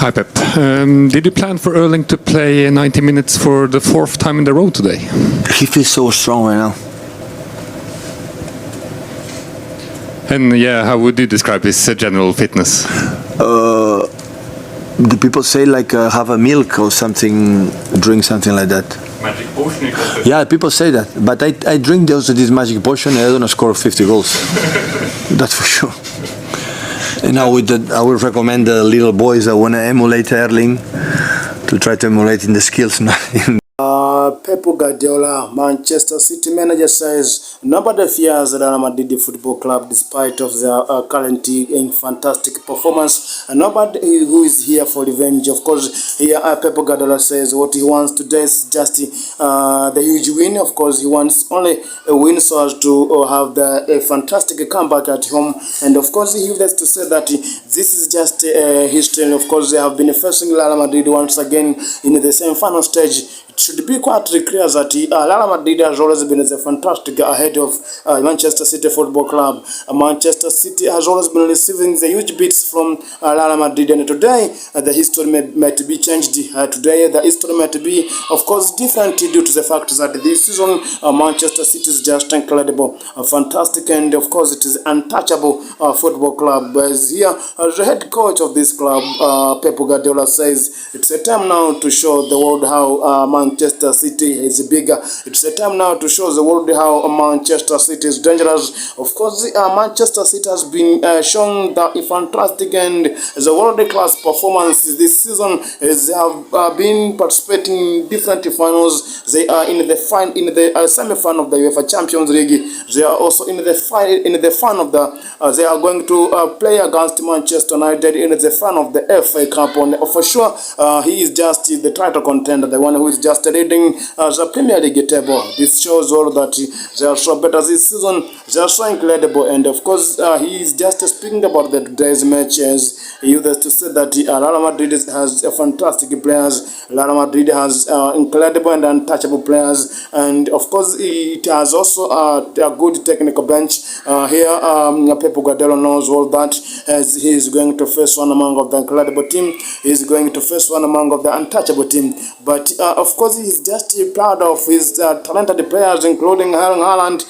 Hi Pep. Did you plan for Erling to play 90 minutes for the fourth time in a row today? He feels so strong right now. And yeah, how would you describe his general fitness? The people say like have a milk or something, drink something like that. Magic potion? Yeah, people say that. But I drink also this magic potion and I don't score 50 goals. That's for sure. And now I would recommend the little boys that want to emulate Erling to try to emulate in the skills. PEP Guardiola, Manchester City manager, says nobody fears Real Madrid Football Club despite of their currently fantastic performance, and nobody who is here for revenge. Of course, here PEP Guardiola says what he wants today is just the huge win. Of course, he wants only a win so as to have a fantastic comeback at home, and of course he has to say that this is just history. And of course, they have been facing Real Madrid once again in the same final stage. It should be quite clear that Real Madrid has always been a fantastic ahead of Manchester City Football Club. Manchester City has always been receiving the huge beats from Real Madrid, and today the history might be changed. Today the history might be, of course, different due to the fact that this season Manchester City is just incredible, fantastic, and of course it is untouchable football club. As here, as the head coach of this club, PEP Guardiola says it's a time now to show the world how Manchester City is bigger. It's a time now to show the world how Manchester City is dangerous. Of course, Manchester City has been shown the fantastic and the world-class performance this season. As they have been participating in different finals. They are in the semi-final of the UEFA Champions League. They are also in the final of the. They are going to play against Manchester United in the final of the FA Cup. And for sure, he is just the title contender, the one who is just leading the Premier League table. This shows all that they are so better this season. They are so incredible, and of course he is just speaking about the today's matches. He used to say that Real Madrid has fantastic players. Real Madrid has incredible and untouchable players, and of course it has also a good technical bench. Here PEP Guardiola knows all that, as he is going to face one among of the incredible team. He is going to face one among of the untouchable team, but of course, he's just proud of his talented players, including Erling Haaland.